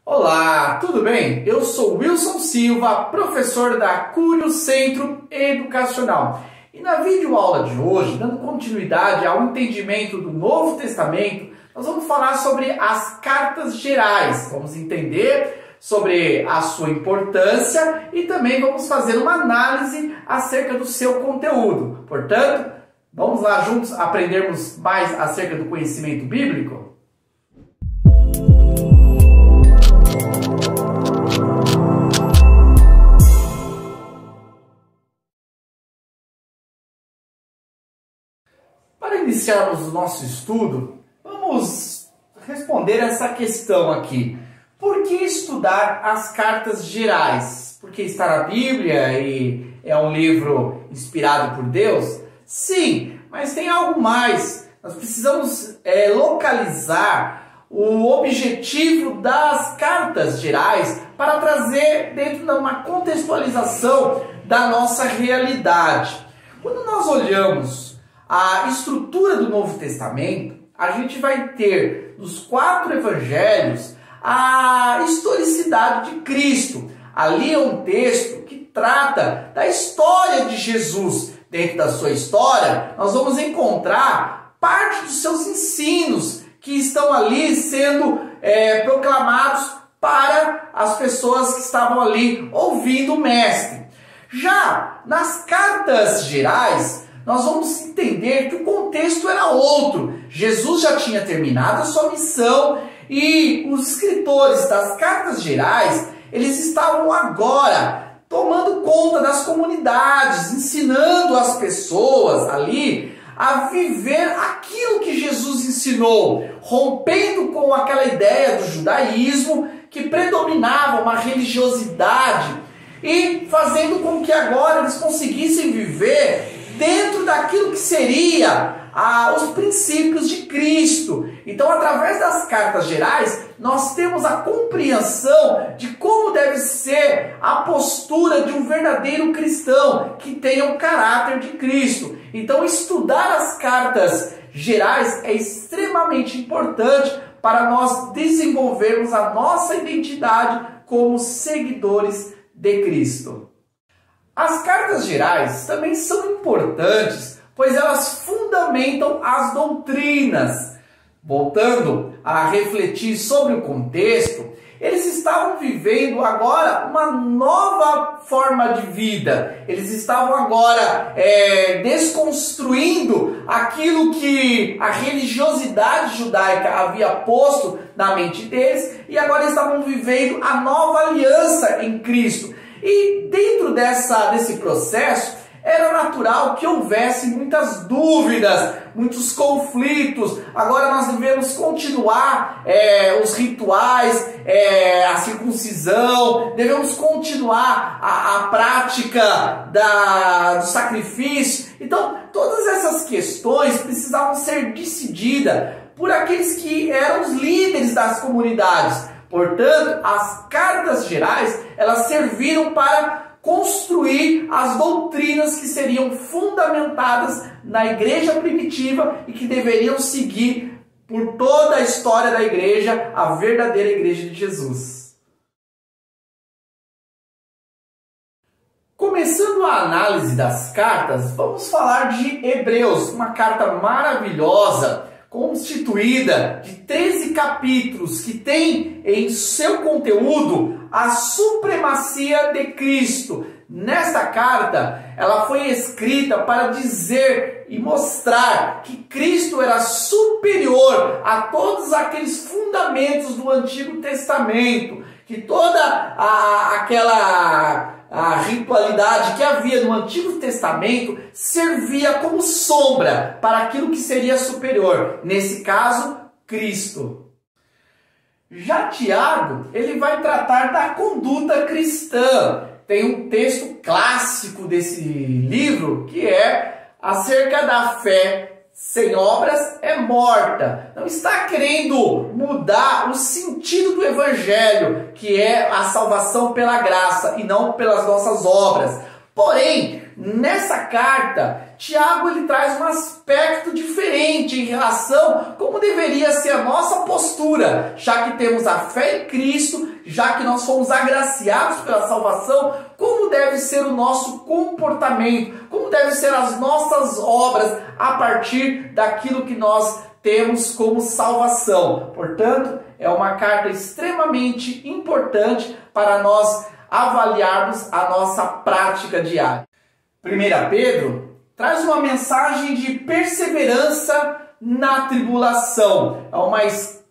Olá, tudo bem? Eu sou Wilson Silva, professor da Cúrio Centro Educacional. E na videoaula de hoje, dando continuidade ao entendimento do Novo Testamento, nós vamos falar sobre as cartas gerais. Vamos entender sobre a sua importância e também vamos fazer uma análise acerca do seu conteúdo. Portanto, vamos lá juntos aprendermos mais acerca do conhecimento bíblico? Para iniciarmos o nosso estudo, vamos responder essa questão aqui. Por que estudar as cartas gerais? Porque está na Bíblia e é um livro inspirado por Deus? Sim, mas tem algo mais. Nós precisamos localizar o objetivo das cartas gerais para trazer dentro de uma contextualização da nossa realidade. Quando nós olhamos a estrutura do Novo Testamento, a gente vai ter nos 4 evangelhos a historicidade de Cristo. Ali é um texto que trata da história de Jesus. Dentro da sua história, nós vamos encontrar parte dos seus ensinos que estão ali sendo proclamados para as pessoas que estavam ali ouvindo o Mestre. Já nas cartas gerais, nós vamos entender que o contexto era outro. Jesus já tinha terminado a sua missão e os escritores das cartas gerais, eles estavam agora tomando conta das comunidades, ensinando as pessoas ali a viver aquilo que Jesus ensinou, rompendo com aquela ideia do judaísmo que predominava uma religiosidade e fazendo com que agora eles conseguissem viver dentro daquilo que seria os princípios de Cristo. Então, através das cartas gerais, nós temos a compreensão de como deve ser a postura de um verdadeiro cristão que tenha o caráter de Cristo. Então, estudar as cartas gerais é extremamente importante para nós desenvolvermos a nossa identidade como seguidores de Cristo. As cartas gerais também são importantes, pois elas fundamentam as doutrinas. Voltando a refletir sobre o contexto, eles estavam vivendo agora uma nova forma de vida. Eles estavam agora desconstruindo aquilo que a religiosidade judaica havia posto na mente deles e agora estavam vivendo a nova aliança em Cristo. E dentro desse processo, era natural que houvesse muitas dúvidas, muitos conflitos. Agora nós devemos continuar os rituais, a circuncisão, devemos continuar a prática do sacrifício. Então, todas essas questões precisavam ser decididas por aqueles que eram os líderes das comunidades. Portanto, as cartas gerais, elas serviram para construir as doutrinas que seriam fundamentadas na igreja primitiva e que deveriam seguir por toda a história da igreja, a verdadeira igreja de Jesus. Começando a análise das cartas, vamos falar de Hebreus, uma carta maravilhosa, constituída de 13 capítulos que tem em seu conteúdo a supremacia de Cristo. Nesta carta, ela foi escrita para dizer e mostrar que Cristo era superior a todos aqueles fundamentos do Antigo Testamento, que toda a ritualidade que havia no Antigo Testamento servia como sombra para aquilo que seria superior. Nesse caso, Cristo. Já Tiago, ele vai tratar da conduta cristã. Tem um texto clássico desse livro que é acerca da fé sem obras é morta. Não está querendo mudar o sentido do evangelho, que é a salvação pela graça e não pelas nossas obras. Porém, nessa carta, Tiago ele traz um aspecto diferente em relação como deveria ser a nossa postura, já que temos a fé em Cristo, já que nós fomos agraciados pela salvação, como deve ser o nosso comportamento, como devem ser as nossas obras a partir daquilo que nós temos como salvação. Portanto, é uma carta extremamente importante para nós avaliarmos a nossa prática diária. 1 Pedro traz uma mensagem de perseverança na tribulação. É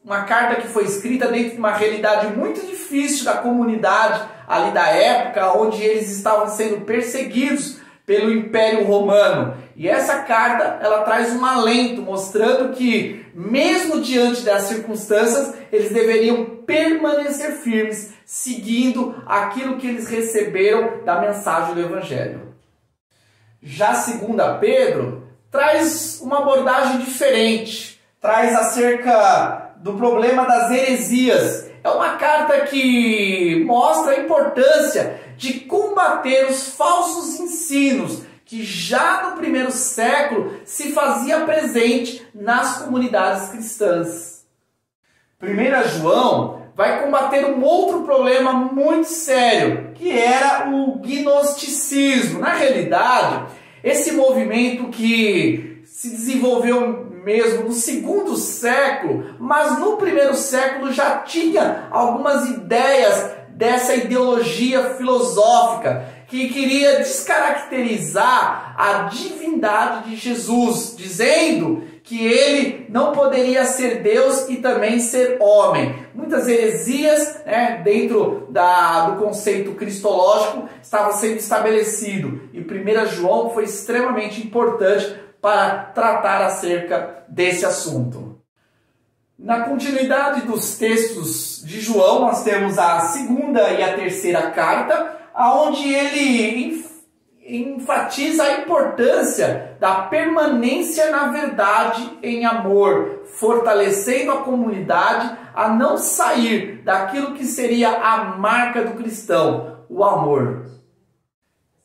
uma carta que foi escrita dentro de uma realidade muito difícil da comunidade ali da época, onde eles estavam sendo perseguidos pelo Império Romano. E essa carta, ela traz um alento, mostrando que, mesmo diante das circunstâncias, eles deveriam permanecer firmes, seguindo aquilo que eles receberam da mensagem do Evangelho. Já 2 Pedro traz uma abordagem diferente, traz acerca do problema das heresias. É uma carta que mostra a importância de combater os falsos ensinos que já no primeiro século se fazia presente nas comunidades cristãs. 1 João vai combater um outro problema muito sério, que era o gnosticismo. Na realidade, esse movimento que se desenvolveu mesmo no segundo século, mas no primeiro século já tinha algumas ideias dessa ideologia filosófica que queria descaracterizar a divindade de Jesus, dizendo que ele não poderia ser Deus e também ser homem. Muitas heresias, dentro do conceito cristológico estavam sendo estabelecido, e 1 João foi extremamente importante para tratar acerca desse assunto. Na continuidade dos textos de João, nós temos a segunda e a terceira carta, onde ele enfatiza a importância da permanência na verdade em amor, fortalecendo a comunidade a não sair daquilo que seria a marca do cristão, o amor.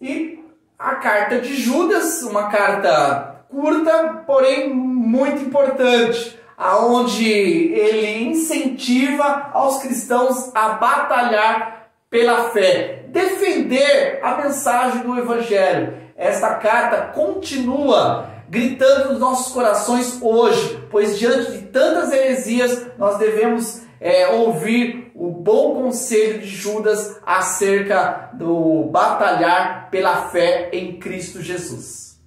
E a carta de Judas, uma carta curta, porém muito importante, aonde ele incentiva aos cristãos a batalhar pela fé, defender a mensagem do Evangelho. Esta carta continua gritando nos nossos corações hoje, pois diante de tantas heresias nós devemos ouvir o bom conselho de Judas acerca do batalhar pela fé em Cristo Jesus.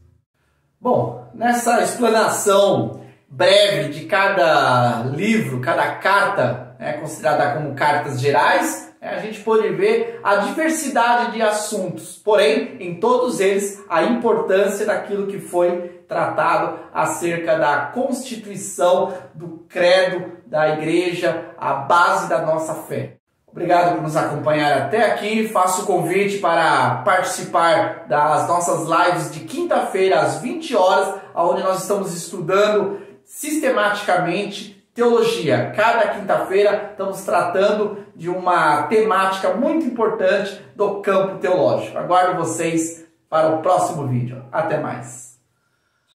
Bom, nessa explanação breve de cada livro, cada carta, considerada como cartas gerais, a gente pode ver a diversidade de assuntos, porém, em todos eles, a importância daquilo que foi tratado acerca da constituição do credo da igreja, a base da nossa fé. Obrigado por nos acompanhar até aqui. Faço o convite para participar das nossas lives de quinta-feira às 20 horas, onde nós estamos estudando sistematicamente teologia. Cada quinta-feira estamos tratando de uma temática muito importante do campo teológico. Aguardo vocês para o próximo vídeo. Até mais!